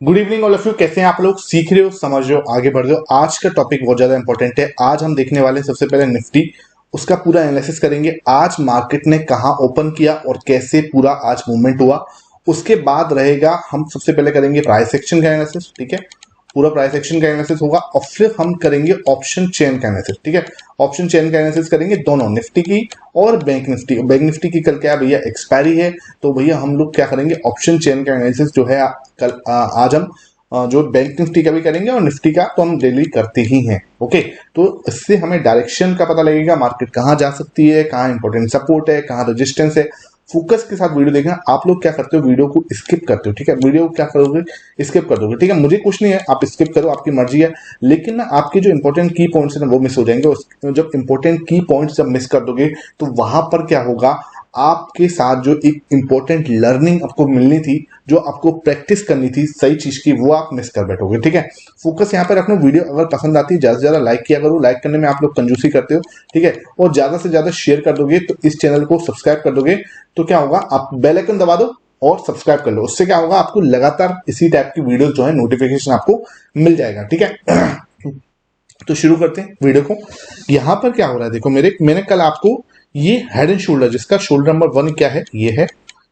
Good evening all of you. कैसे हैं आप लोग? सीख रहे हो, समझ रहे हो, आगे बढ़ रहे हो। आज का टॉपिक बहुत ज्यादा इंपॉर्टेंट है। आज हम देखने वाले हैं सबसे पहले निफ्टी, उसका पूरा एनालिसिस करेंगे। आज मार्केट ने कहां ओपन किया और कैसे पूरा आज मूवमेंट हुआ। उसके बाद रहेगा, हम सबसे पहले करेंगे प्राइस एक्शन का एनालिसिस, ठीक है। पूरा प्राइस एक्शन का एनालिसिस होगा और फिर हम करेंगे ऑप्शन चेन का एनालिसिस, ठीक है। ऑप्शन चेन का एनालिसिस करेंगे दोनों, निफ्टी की और बैंक निफ्टी। बैंक निफ्टी की कल क्या भैया एक्सपायरी है, तो भैया हम लोग क्या करेंगे, ऑप्शन चेन का एनालिसिस जो है कल आज हम जो बैंक निफ्टी का भी करेंगे और निफ्टी का तो हम डेली करते ही हैं। ओके, तो इससे हमें डायरेक्शन का पता लगेगा, मार्केट कहां जा सकती है, कहां इंपॉर्टेंट सपोर्ट है, कहां रेजिस्टेंस है। फोकस के साथ वीडियो देखना। आप लोग क्या करते हो, वीडियो को स्किप करते हो, ठीक है। वीडियो क्या करोगे, स्किप कर दोगे, ठीक है। मुझे कुछ नहीं है, आप स्किप करो, आपकी मर्जी है। लेकिन ना आपके जो इंपॉर्टेंट की पॉइंट्स है ना वो मिस हो जाएंगे। जब इंपॉर्टेंट की पॉइंट्स जब मिस कर दोगे तो वहां पर क्या होगा, आपके साथ जो एक इंपॉर्टेंट लर्निंग आपको मिलनी थी, जो आपको प्रैक्टिस करनी थी सही चीज की, वो आप मिस कर बैठोगे, ठीक है। फोकस यहाँ पर रखना। वीडियो अगर पसंद आती है ज्यादा से ज्यादा लाइक किया करो। लाइक करने में आप लोग कंजूसी करते हो, ठीक है। और ज्यादा से ज्यादा शेयर कर दोगे तो इस चैनल को सब्सक्राइब कर दोगे तो क्या होगा, आप बेल आइकन दबा दो और सब्सक्राइब कर लो। उससे क्या होगा, आपको लगातार इसी टाइप की वीडियो जो है नोटिफिकेशन आपको मिल जाएगा, ठीक है। तो शुरू करते हैं वीडियो को। यहां पर क्या हो रहा है, देखो मैंने कल आपको ये हेड एंड शोल्डर, जिसका शोल्डर नंबर 1 क्या है, ये है।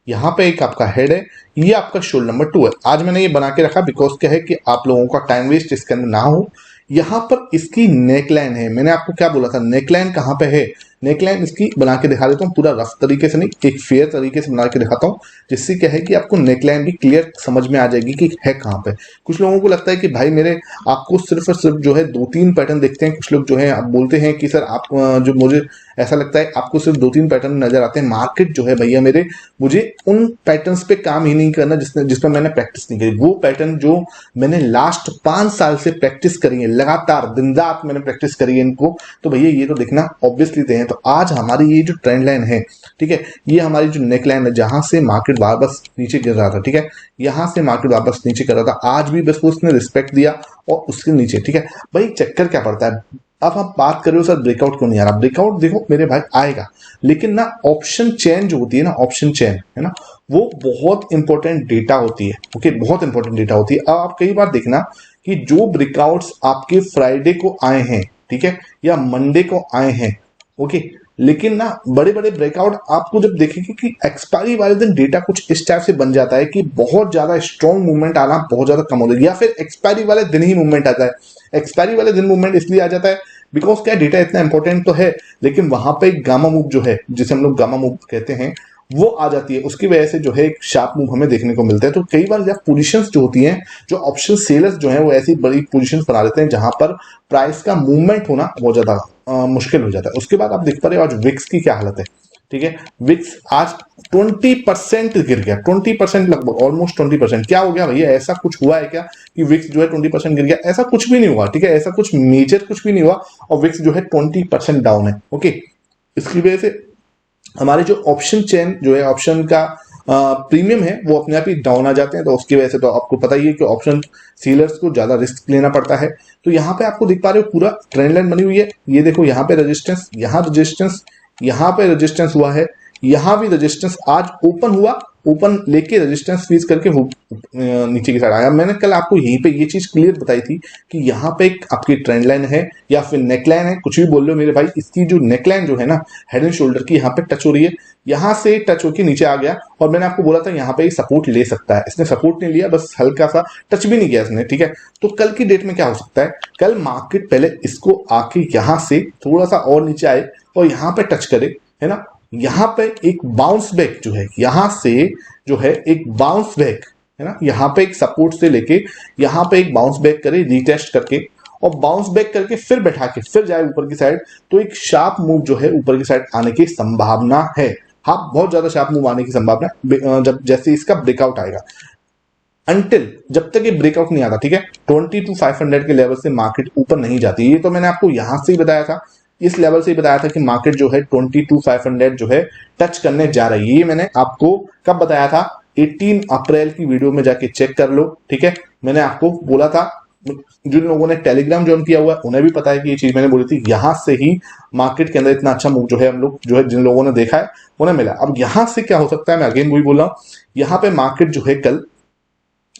यहाँ पे एक आपका हेड है, ये आपका शोल्डर नंबर 2 है। आज मैंने ये बना के रखा बिकॉज क्या है कि आप लोगों का टाइम वेस्ट इसके अंदर ना हो। यहाँ पर इसकी नेकलाइन है। मैंने आपको क्या बोला था, नेकलाइन कहाँ पे है। नेकलाइन इसकी बना के दिखा देता हूँ, पूरा रफ तरीके से नहीं, एक फेयर तरीके से बना के दिखाता हूँ, जिससे क्या है कि आपको नेकलाइन भी क्लियर समझ में आ जाएगी कि है कहाँ पे। कुछ लोगों को लगता है कि भाई मेरे आपको सिर्फ और सिर्फ जो है 2-3 पैटर्न देखते हैं। कुछ लोग जो है आप बोलते हैं कि सर आप जो मुझे ऐसा लगता है आपको सिर्फ 2-3 पैटर्न नजर आते हैं। मार्केट जो है भैया मेरे, मुझे उन पैटर्न्स पे काम ही नहीं करना जिसमें मैंने प्रैक्टिस नहीं करी। वो पैटर्न जो मैंने लास्ट 5 साल से प्रैक्टिस करी है, लगातार दिन रात मैंने प्रैक्टिस करी है इनको, तो भैया ये तो देखना ऑब्वियसली दे हैं। तो आज हमारी ये जो ट्रेंड लाइन है, ठीक है, ये हमारी जो नेक लाइन है, जहां से मार्केट वापस नीचे गिर रहा था, ठीक है, यहां से मार्केट वापस नीचे कर रहा था। आज भी बस उसने रिस्पेक्ट दिया और उसके नीचे, ठीक है। भाई चक्कर क्या पड़ता है, अब आप बात कर रहे हो सर ब्रेकआउट क्यों नहीं आ रहा। ब्रेकआउट देखो मेरे भाई आएगा, लेकिन ना ऑप्शन चेन जो होती है ना, ऑप्शन चेन है ना, वो बहुत इंपॉर्टेंट डेटा होती है। ओके, बहुत इंपॉर्टेंट डेटा होती है। अब आप कई बार देखना कि जो ब्रेकआउट्स आपके फ्राइडे को आए हैं, ठीक है, या मंडे को आए हैं, ओके, लेकिन ना बड़े बड़े ब्रेकआउट आपको जब देखेंगे कि एक्सपायरी वाले दिन डेटा कुछ इस टाइप से बन जाता है कि बहुत ज्यादा स्ट्रॉन्ग मूवमेंट आना बहुत ज्यादा कम हो जाएगी, या फिर एक्सपायरी वाले दिन ही मूवमेंट आता है। एक्सपायरी वाले दिन मूवमेंट इसलिए आ जाता है बिकॉज क्या, डेटा इतना इंपॉर्टेंट तो है, लेकिन वहां पे एक गामा मूव जो है, जिसे हम लोग गामा मूव कहते हैं, वो आ जाती है। उसकी वजह से जो है एक शार्प मूव हमें देखने को मिलता है। तो कई बार पोजीशंस जो होती हैं, जो ऑप्शन सेलर्स जो हैं, वो ऐसी बड़ी पोजीशंस बना लेते हैं जहां पर प्राइस का मूवमेंट होना बहुत ज्यादा मुश्किल हो जाता है। उसके बाद आप देख पा रहे हो आज विक्स की क्या हालत है, ठीक है। विक्स आज 20% गिर गया, 20% लगभग, ऑलमोस्ट 20%। क्या हो गया भैया, ऐसा कुछ हुआ है क्या कि विक्स जो है 20% गिर गया? ऐसा कुछ भी नहीं हुआ, ठीक है, ऐसा कुछ मेजर कुछ भी नहीं हुआ और विक्स जो है 20% डाउन है। ओके, इसकी वजह से हमारे जो ऑप्शन चेन जो है, ऑप्शन का प्रीमियम है, वो अपने आप ही डाउन आ जाते हैं। तो उसकी वजह से तो आपको पता ही है कि ऑप्शन सीलर्स को ज्यादा रिस्क लेना पड़ता है। तो यहाँ पे आपको दिख पा रहे हो पूरा ट्रेंड लाइन बनी हुई है। ये देखो, यहाँ पे रेजिस्टेंस, यहाँ रेजिस्टेंस, यहाँ पे रेजिस्टेंस हुआ है, यहाँ भी रेजिस्टेंस। आज ओपन हुआ, ओपन लेके रेजिस्टेंस फीस करके वो नीचे की साइड आया। मैंने कल आपको यहीं पे ये चीज क्लियर बताई थी कि यहाँ पे एक आपकी ट्रेंड लाइन है या फिर नेकलाइन है, कुछ भी बोल लो मेरे भाई। इसकी जो नेकलाइन जो है ना, हेड एंड शोल्डर की, यहाँ पे टच हो रही है, यहाँ से टच होकर नीचे आ गया। और मैंने आपको बोला था यहाँ पे सपोर्ट ले सकता है, इसने सपोर्ट नहीं लिया, बस हल्का सा टच भी नहीं किया इसने, ठीक है। तो कल की डेट में क्या हो सकता है, कल मार्केट पहले इसको आके यहाँ से थोड़ा सा और नीचे आए और यहाँ पे टच करे, है ना, यहाँ पे एक बाउंस बैक जो है, यहाँ से जो है एक बाउंस बैक, है ना, यहाँ पे एक सपोर्ट से लेके यहाँ पे एक बाउंस बैक करे, रीटेस्ट करके और बाउंस बैक करके फिर बैठा के फिर जाए ऊपर की साइड, तो एक शार्प मूव जो है ऊपर की साइड आने की संभावना है। हाँ, बहुत ज्यादा शार्प मूव आने की संभावना जब जैसे इसका ब्रेकआउट आएगा। अंटिल जब तक ये ब्रेकआउट नहीं आता, ठीक है, 22,500 के लेवल से मार्केट ऊपर नहीं जाती। ये तो मैंने आपको यहां से ही बताया था, इस लेवल से ही बताया था कि मार्केट जो है 22,500 जो है टच करने जा रही है। ये मैंने आपको कब बताया था, 18 अप्रैल की वीडियो में जाके चेक कर लो, ठीक है। मैंने आपको बोला था, जिन लोगों ने टेलीग्राम ज्वाइन किया हुआ है उन्हें भी पता है कि ये चीज मैंने बोली थी। यहां से ही मार्केट के अंदर इतना अच्छा मूव जो है हम लोग जो है, जिन लोगों ने देखा है उन्हें मिला। अब यहां से क्या हो सकता है, मैं अगेन वही बोल रहा हूं, यहाँ पे मार्केट जो है कल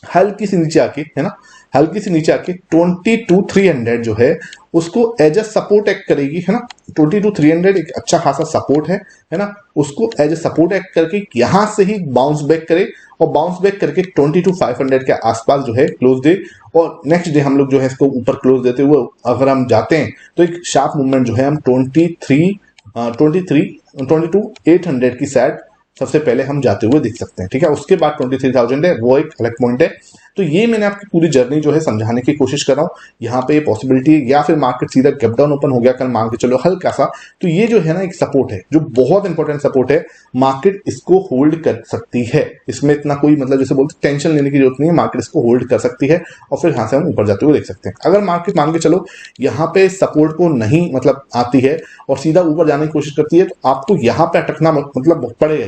हल्की सी नीचे आके, है ना, हल्की सी नीचे आके 22,300 जो है उसको एज अ सपोर्ट एक्ट करेगी, है ना। 22,300 एक अच्छा खासा सपोर्ट है ना, उसको एज अ सपोर्ट एक्ट करके यहां से ही बाउंस बैक करे और बाउंस बैक करके 22,500 के आसपास जो है क्लोज दे, और नेक्स्ट डे हम लोग जो है इसको ऊपर क्लोज देते हुए अगर हम जाते हैं तो एक शार्प मूवमेंट जो है हम 22,800 की साइड सबसे पहले हम जाते हुए दिख सकते हैं, ठीक है। उसके बाद 23,000 है, वो एक अलग पॉइंट है। तो ये मैंने आपकी पूरी जर्नी जो है समझाने की कोशिश कर रहा हूं। यहाँ पे पॉसिबिलिटी या फिर मार्केट सीधा गैप डाउन ओपन हो गया कल, मान के चलो हल्का सा, तो ये जो है ना एक सपोर्ट है जो बहुत इंपॉर्टेंट सपोर्ट है, मार्केट इसको होल्ड कर सकती है। इसमें इतना कोई मतलब जैसे बोलते टेंशन लेने की जरूरत नहीं है, मार्केट इसको होल्ड कर सकती है और फिर यहाँ से हम ऊपर जाते हुए देख सकते हैं। अगर मार्केट मान के चलो यहाँ पे सपोर्ट को नहीं मतलब आती है और सीधा ऊपर जाने की कोशिश करती है, तो आपको यहाँ पे अटकना मतलब पड़ेगा।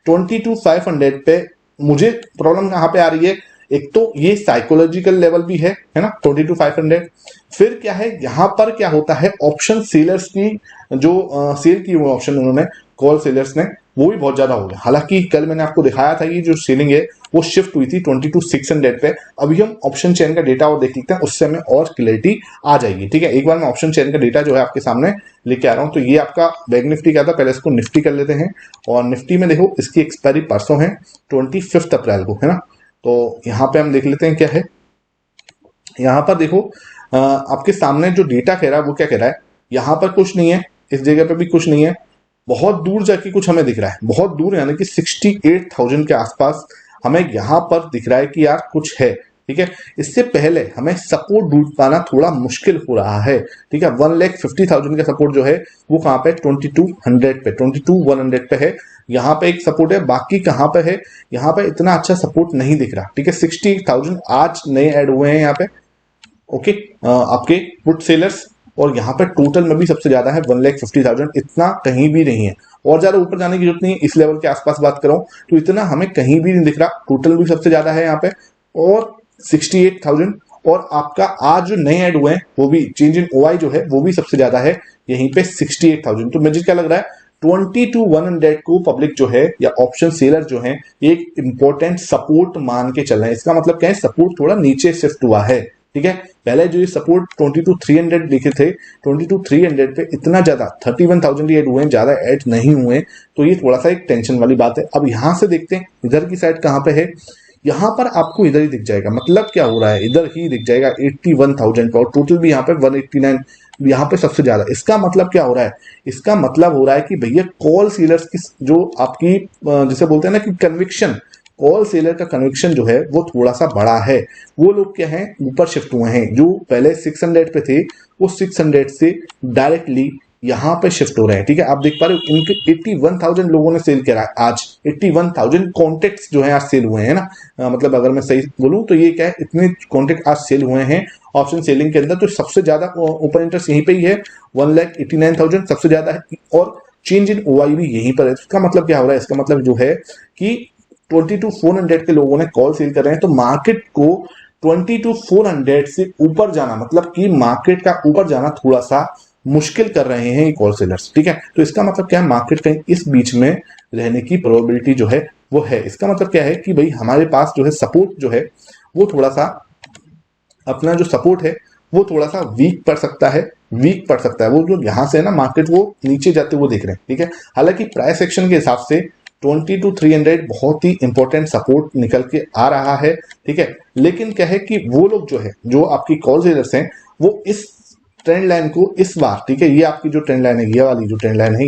22,500 पे मुझे प्रॉब्लम कहां पे आ रही है, एक तो ये साइकोलॉजिकल लेवल भी है ना 22,500। फिर क्या है, यहां पर क्या होता है, ऑप्शन सेलर्स की जो सेल की वो ऑप्शन उन्होंने कॉल सेलर्स ने वो भी बहुत ज्यादा हो गया। हालांकि कल मैंने आपको दिखाया था ये जो सेलिंग है वो शिफ्ट हुई थी 22,600 पे। अभी हम ऑप्शन चेन का डेटा और देख लेते हैं, उससे हमें और क्लैरिटी आ जाएगी, ठीक है। एक बार मैं ऑप्शन चेन का डेटा जो है आपके सामने लेके आ रहा हूं। तो ये आपका बैंक निफ्टी क्या था, पहले इसको निफ्टी कर लेते हैं। और निफ्टी में देखो इसकी एक्सपायरी परसों है 25 अप्रैल को, है ना। तो यहाँ पे हम देख लेते हैं क्या है। यहाँ पर देखो आपके सामने जो डेटा कह रहा है वो क्या कह रहा है, यहाँ पर कुछ नहीं है, इस जगह पे भी कुछ नहीं है, बहुत दूर जाके कुछ हमें दिख रहा है, बहुत दूर यानी कि 68,000 के आसपास हमें यहाँ पर दिख रहा है कि यार कुछ है, ठीक है। इससे पहले हमें सपोर्ट ढूंढ पाना थोड़ा मुश्किल हो रहा है, ठीक है। 1,50,000 का सपोर्ट जो है वो कहाँ पे 2200 पे 22,100 पे है। यहाँ पे एक सपोर्ट है, बाकी कहाँ पे है, यहाँ पे इतना अच्छा सपोर्ट नहीं दिख रहा, ठीक है। 68,000 आज नए ऐड हुए हैं यहाँ पे, ओके, आपके पुट सेलर्स, और यहाँ पे टोटल में भी सबसे ज्यादा है 1,50,000, इतना कहीं भी नहीं है। और ज्यादा ऊपर जाने की जरूरत नहीं है, इस लेवल के आसपास बात करूं तो इतना हमें कहीं भी नहीं दिख रहा, टोटल भी सबसे ज्यादा है यहाँ पे और 68,000। और आपका आज जो नए ऐड हुए हैं वो भी चेंज इन ओआई जो है वो भी सबसे ज्यादा है यहीं पे 68,000। तो मुझे क्या लग रहा है 22,100 को पब्लिक जो है या ऑप्शन सेलर जो है एक इंपॉर्टेंट सपोर्ट मान के चल रहे हैं। इसका मतलब क्या है, सपोर्ट थोड़ा नीचे शिफ्ट हुआ है, ठीक है। पहले जो ये सपोर्ट 22,300 लिखे थे, 22,300 पे इतना ज्यादा 31,000 ऐड हुए हैं, ज्यादा ऐड नहीं हुए, तो ये थोड़ा सा एक टेंशन वाली बात है। अब यहां से देखते हैं इधर की साइड कहां पे है, यहां पर आपको इधर ही दिख जाएगा, मतलब क्या हो रहा है, इधर ही दिख जाएगा 81,000 पर, और टोटल भी यहाँ पे 189 यहाँ पे सबसे ज्यादा। इसका मतलब क्या हो रहा है, इसका मतलब हो रहा है कि भैया कॉल सेलर्स की जो आपकी जिसे बोलते हैं ना कि कन्विक्शन, कॉल सेलर का कन्विक्शन जो है वो थोड़ा सा बड़ा है। वो लोग क्या है ऊपर शिफ्ट हुए हैं, जो पहले 600 पे थे वो 600 से डायरेक्टली यहां पे शिफ्ट हो रहे हैं, ठीक है। आप देख पा रहे हो इनके 81,000 लोगों ने सेल करा आज, 81,000 कॉन्टेक्ट्स जो है आज सेल हुए हैं ना, मतलब अगर मैं सही बोलूं तो ये क्या है, इतने कॉन्टेक्ट आज सेल हुए हैं ऑप्शन सेलिंग के अंदर। तो सबसे ज्यादा ओपन इंटरेस्ट यहीं पे ही है 1,89,000 सबसे ज्यादा है, और चेंज इन ओआई भी यहीं पर है। इसका मतलब क्या हो रहा है, इसका मतलब जो है कि 22,400 के लोगों ने कॉल सेल कर रहे हैं, तो मार्केट को 22,400 से ऊपर जाना, मतलब कि मार्केट का ऊपर जाना थोड़ा सा मुश्किल कर रहे हैं ये कॉल सेलर्स, ठीक है। तो इसका मतलब क्या है, मार्केट कहीं इस बीच में रहने की प्रोबेबिलिटी जो है वो है। इसका मतलब क्या है कि भाई हमारे पास जो है सपोर्ट जो है वो थोड़ा सा, अपना जो सपोर्ट है वो थोड़ा सा वीक पड़ सकता है, वीक पड़ सकता है। वो जो यहां से है ना मार्केट वो नीचे जाते हुए देख रहे हैं, ठीक है। हालांकि प्राइस एक्शन के हिसाब से 22,300 बहुत ही इंपॉर्टेंट सपोर्ट निकल के आ रहा है, ठीक है। लेकिन क्या है कि वो लोग जो है, जो आपकी कॉल सेलर्स हैं, वो इस ट्रेंड लाइन को इस बार, ठीक है, ये आपकी जो ट्रेंड लाइन है, ये वाली जो ट्रेंड लाइन है,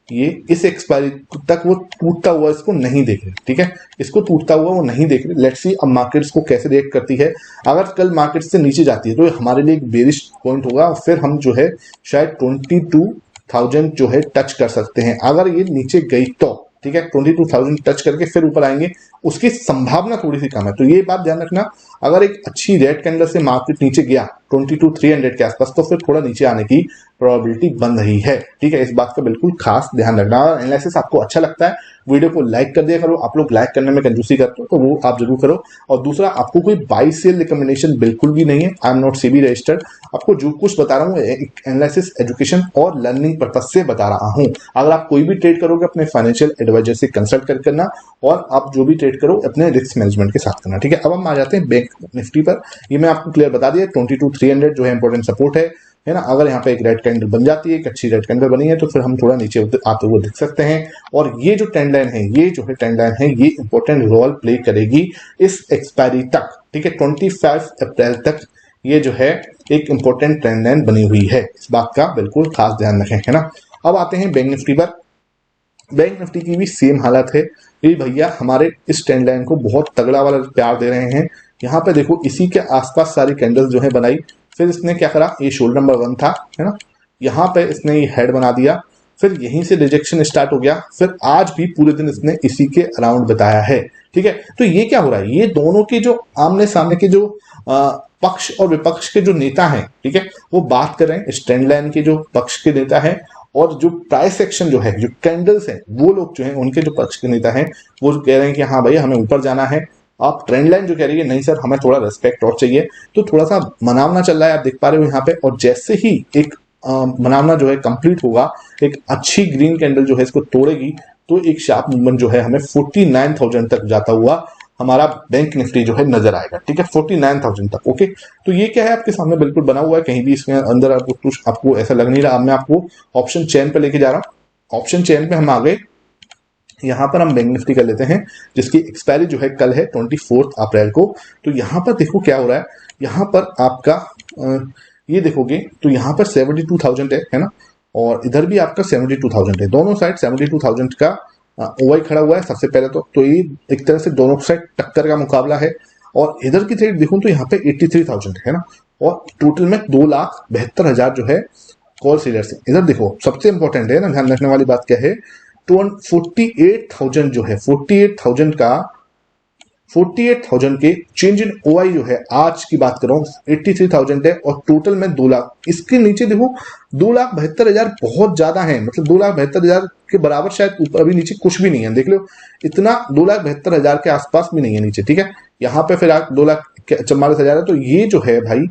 ये इस एक्सपायरी तक वो टूटता हुआ इसको नहीं देख रहे, ठीक है। इसको टूटता हुआ वो नहीं देख रहे। लेट्स सी अब मार्केट इसको कैसे रिएक्ट करती है। अगर कल मार्केट से नीचे जाती है तो हमारे लिए एक बेरिश पॉइंट होगा, और फिर हम जो है शायद 22,000 जो है टच कर सकते हैं। अगर ये नीचे गई तो ठीक है, 22,000 टच करके फिर ऊपर आएंगे, उसकी संभावना थोड़ी सी कम है। तो ये बात ध्यान रखना, अगर एक अच्छी रेड कैंडल से मार्केट नीचे गया 22,300 के आसपास, तो फिर थोड़ा नीचे आने की प्रोबेबिलिटी बन रही है। ठीक है, इस बात का बिल्कुल खास ध्यान रखना। और एनालिसिस आपको अच्छा लगता है, वीडियो को लाइक कर दिया करो। आप लोग लाइक करने में कंजूसी करते हो तो वो आप जरूर करो। और दूसरा, आपको कोई बाई सेल रिकमेंडेशन बिल्कुल भी नहीं है। I am not SEBI registered. आपको जो कुछ बता रहा हूँ एनालिसिस, एजुकेशन और लर्निंग पर्पज से बता रहा हूँ। अगर आप कोई भी ट्रेड करोगे अपने फाइनेंशियल एडवाइजर से कंसल्ट कर करना, और आप जो भी ट्रेड करो अपने रिस्क मैनेजमेंट के साथ करना। ठीक है, अब हम आ जाते हैं बैंक निफ्टी पर। ये मैं आपको क्लियर बता दिया, 22,300 जो है इंपॉर्टेंट सपोर्ट है ना। अगर यहाँ पे एक रेड कैंडल बन जाती है, एक अच्छी रेड कैंडल बनी है, तो फिर हम थोड़ा नीचे आते हुए दिख सकते हैं। और ये जो ट्रेंड लाइन है, ये जो है ट्रेंड लाइन है, ये इंपॉर्टेंट रोल प्ले करेगी इस एक्सपायरी तक। ठीक है, 25 अप्रैल तक ये जो है एक इंपॉर्टेंट ट्रेंड लाइन बनी हुई है। इस बात का बिल्कुल खास ध्यान रखें, है ना। अब आते हैं बैंक निफ्टी पर। बैंक निफ्टी की भी सेम हालत है। ये भैया हमारे इस ट्रेंड लाइन को बहुत तगड़ा वाला प्यार दे रहे हैं। यहाँ पे देखो, इसी के आसपास सारी कैंडल्स जो है बनाई, फिर इसने क्या करा, ये शोल्डर नंबर 1 था, है ना। यहाँ पे इसने ये हेड बना दिया, फिर यहीं से रिजेक्शन स्टार्ट हो गया, फिर आज भी पूरे दिन इसने इसी के अराउंड बताया है। ठीक है, तो ये क्या हो रहा है, ये दोनों के जो आमने सामने के जो पक्ष और विपक्ष के जो नेता हैं, ठीक है, वो बात कर रहे हैं। इस ट्रेंड लाइन के जो पक्ष के नेता हैं और जो प्राइस एक्शन जो है, जो कैंडल्स हैं, वो लोग जो हैं उनके जो पक्ष के नेता हैं, वो कह रहे हैं कि हाँ भाई हमें ऊपर जाना है। आप ट्रेंड लाइन जो कह रही है नहीं सर हमें थोड़ा रेस्पेक्ट और चाहिए, तो थोड़ा सा मनावना चल रहा है, आप देख पा रहे हो यहाँ पे। और जैसे ही एक मनावना जो है कंप्लीट होगा, एक अच्छी ग्रीन कैंडल जो है इसको तोड़ेगी, तो एक शार्प मूवमेंट जो है हमें 49,000 तक जाता हुआ हमारा बैंक निफ्टी जो है नजर आएगा। ठीक है, 49,000 तक। ओके, तो ये क्या है आपके सामने बिल्कुल बना हुआ है, कहीं भी इसके अंदर आपको ऐसा लग नहीं रहा। अब मैं आपको ऑप्शन चेन पे लेके जा रहा हूँ। ऑप्शन चेन पे हम आ गए, यहाँ पर हम बैंक निफ्टी कर लेते हैं, जिसकी एक्सपायरी जो है कल है 24 अप्रैल को। तो यहाँ पर देखो क्या हो रहा है, यहाँ पर आपका ये देखोगे तो यहाँ पर 72,000 है ना, और इधर भी आपका 72,000 है। दोनों साइड 72,000 का ओवाई खड़ा हुआ है सबसे पहले तो ये एक तरह से दोनों साइड टक्कर का मुकाबला है। और इधर की साइड देखूं तो यहाँ पे 83,000 है ना, और टोटल में 2,72,000 जो है कॉल सेलर्स है। इधर देखो सबसे इंपॉर्टेंट है ना, ध्यान रखने वाली बात क्या है, 48,000 जो है, 48,000 के चेंज इन ओआई जो है, आज की बात कर रहा हूँ 83,000 है, और टोटल में 2 लाख। इसके नीचे देखो 2,72,000 बहुत ज्यादा है, मतलब 2,72,000 के बराबर शायद ऊपर, अभी नीचे कुछ भी नहीं है। देख लो इतना 2,72,000 के आसपास भी नहीं है नीचे। ठीक है, यहाँ पे फिर 2,44,000 है। तो ये जो है भाई,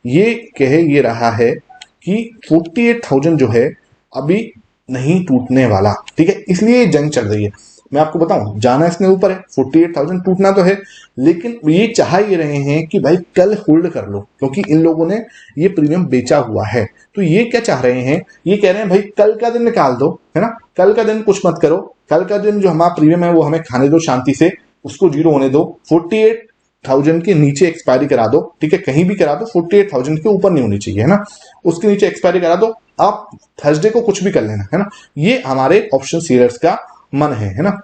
ये कहे ये रहा है कि 48,000 जो है अभी नहीं टूटने वाला। ठीक है, इसलिए जंग चल रही है। मैं आपको बताऊं, जाना इसने ऊपर है, 48,000 टूटना तो है, लेकिन ये चाह ये रहे हैं कि भाई कल होल्ड कर लो, क्योंकि इन लोगों ने ये प्रीमियम बेचा हुआ है। तो ये क्या चाह रहे हैं, ये कह रहे हैं भाई कल का दिन निकाल दो, है ना, कल का दिन कुछ मत करो, कल का दिन जो हमारा प्रीमियम है वो हमें खाने दो शांति से, उसको जीरो होने दो। 48,000 के नीचे एक्सपायरी करा दो। ठीक है, कहीं भी करा दो, 48,000 के ऊपर नहीं होनी चाहिए, है ना, उसके नीचे एक्सपायरी करा दो। आप थर्सडे को कुछ भी कर लेना, है ना। ये हमारे ऑप्शन सीरियर्स का मन है ना।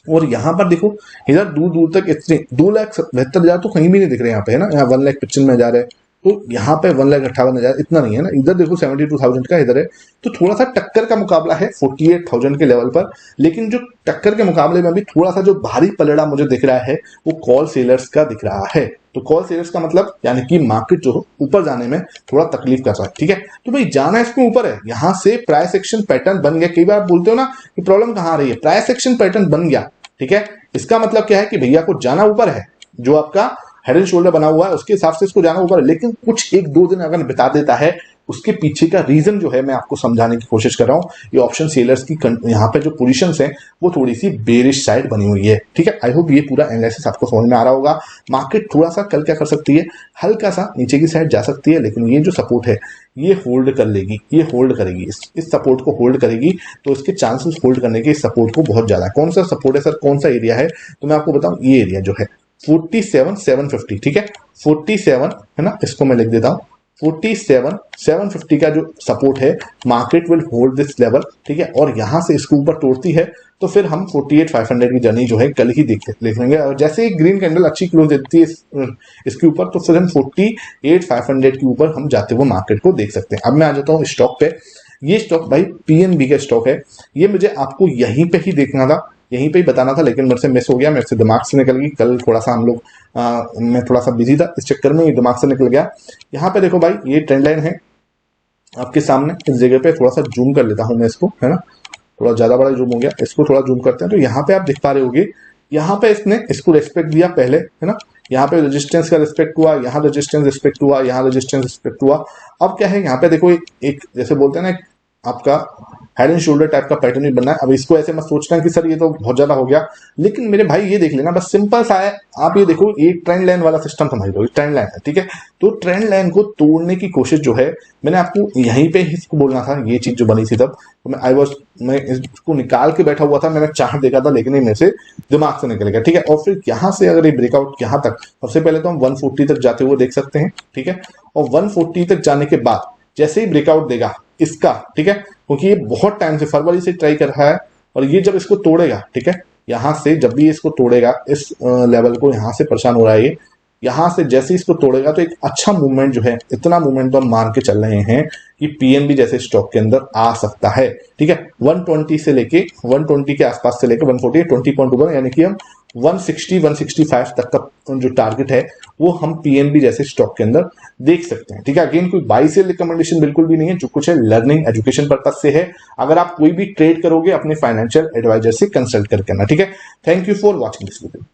और यहाँ पर देखो, इधर दूर दूर तक इतने 2,72,000 तो कहीं भी नहीं दिख रहे यहाँ पे, है ना। यहाँ 1,95,000 है, तो यहाँ पे 1,58,000 इतना नहीं है ना। इधर देखो 72,000 का इधर है, तो थोड़ा सा टक्कर का मुकाबला है 48,000 के लेवल पर। लेकिन जो टक्कर के मुकाबले में भी थोड़ा सा जो भारी पलड़ा मुझे दिख रहा है, वो कॉल सेलर्स का दिख रहा है। तो कॉल सेलर्स का मतलब यानी कि मार्केट जो ऊपर जाने में थोड़ा तकलीफ कर रहा है। ठीक है, तो भाई जाना इसमें ऊपर है, यहाँ से प्राइस एक्शन पैटर्न बन गया। कई बार आप बोलते हो ना कि प्रॉब्लम कहाँ आ रही है, प्राइस एक्शन पैटर्न बन गया। ठीक है, इसका मतलब क्या है कि भैया को जाना ऊपर है, जो आपका हेड एंड शोल्डर बना हुआ है उसके हिसाब से इसको जाना ऊपर है। लेकिन कुछ 1-2 दिन अगर बिता देता है, उसके पीछे का रीजन जो है मैं आपको समझाने की कोशिश कर रहा हूं। ये ऑप्शन सेलर्स की यहाँ पे जो पोजीशंस हैं वो थोड़ी सी बेरिश साइड बनी हुई है। ठीक है, आई होप ये पूरा एनालिसिस आपको समझ में आ रहा होगा। मार्केट थोड़ा सा कल क्या कर सकती है, हल्का सा नीचे की साइड जा सकती है, लेकिन ये जो सपोर्ट है ये होल्ड कर लेगी, ये होल्ड करेगी, इस सपोर्ट को होल्ड करेगी। तो इसके चांसेस होल्ड करने के इस सपोर्ट को बहुत ज्यादा है। कौन सा सपोर्ट है सर, कौन सा एरिया है, तो मैं आपको बताऊं, ये एरिया जो है 47,750। ठीक है, 47 है ना, इसको मैं लिख देता हूं, 47,750 का जो सपोर्ट है, market will hold this level. ठीक है, और यहां से इसको ऊपर तोड़ती है तो फिर हम 48,500 की जर्नी जो है कल ही देख लेंगे। और जैसे ही ग्रीन कैंडल अच्छी क्लोज देती है इसके ऊपर, तो फिर हम 48,500 के ऊपर हम जाते हुए मार्केट को देख सकते हैं। अब मैं आ जाता हूँ स्टॉक पे। ये स्टॉक भाई पीएनबी का स्टॉक है, ये मुझे आपको यहीं पे ही देखना था। यहीं पे ही बताना था, लेकिन मेरे से मिस हो गया, मेरे से दिमाग से निकल गई। कल थोड़ा सा हम लोग मैं थोड़ा सा बिजी था, इस चक्कर में ये दिमाग से निकल गया। यहाँ पे देखो भाई, ये ट्रेंड लाइन है आपके सामने। इस जगह पे थोड़ा सा जूम कर लेता हूं मैं इसको, है ना, थोड़ा ज्यादा बड़ा जूम हो गया, इसको थोड़ा जूम करते हैं। तो यहाँ पे आप दिख पा रहे होगे, यहाँ पे इसने इसको रेस्पेक्ट दिया पहले, है ना, यहाँ पे रेजिस्टेंस का रिस्पेक्ट हुआ, यहाँ रेजिस्टेंस रिस्पेक्ट हुआ, यहाँ रेजिस्टेंस रिस्पेक्ट हुआ। अब क्या है, यहाँ पे देखो एक जैसे बोलते हैं ना, आपका हेड एंड शोल्डर टाइप का पैटर्न ही बनना है। अब इसको ऐसे मत सोचना कि सर ये तो बहुत ज्यादा हो गया, लेकिन मेरे भाई ये देख लेना, बस सिंपल सा है। आप ये देखो, ये ट्रेंड लाइन वाला सिस्टम समझ लो, ट्रेंड लाइन है, ठीक है। तो ट्रेंड लाइन को तोड़ने की कोशिश जो है, मैंने आपको यहीं पे इसको बोलना था, ये चीज जो बनी थी तब, तो मैं इसको निकाल के बैठा हुआ था, मैंने चार्ट देखा था, लेकिन ये मेरे से दिमाग से निकल गया, ठीक है। और फिर यहाँ से अगर ये ब्रेकआउट यहाँ तक, सबसे पहले तो हम 140 तक जाते हुए देख सकते हैं, ठीक है। और 140 तक जाने के बाद जैसे ही ब्रेकआउट देगा इसका, ठीक है, क्योंकि ये बहुत टाइम से फरवरी से ट्राई कर रहा है, और ये जब इसको तोड़ेगा, ठीक है, यहां से जब भी इसको तोड़ेगा, इस लेवल को यहां से परेशान हो रहा है ये, यहां से जैसे इसको तोड़ेगा तो एक अच्छा मूवमेंट जो है, इतना मूवमेंट तो हम मान के चल रहे हैं कि पीएनबी जैसे स्टॉक के अंदर आ सकता है, ठीक है। 120 से लेके 120 के आसपास से लेके 140 20 पॉइंट ऊपर, यानी कि हम 160 165 तक का जो टारगेट है वो हम पीएनबी जैसे स्टॉक के अंदर देख सकते हैं, ठीक है। अगेन कोई बाई सेल रिकमेंडेशन बिल्कुल भी नहीं है, जो कुछ है लर्निंग एजुकेशन पर्पज से है। अगर आप कोई भी ट्रेड करोगे, अपने फाइनेंशियल एडवाइजर से कंसल्ट करके करना, ठीक है। Thank you for watching this video.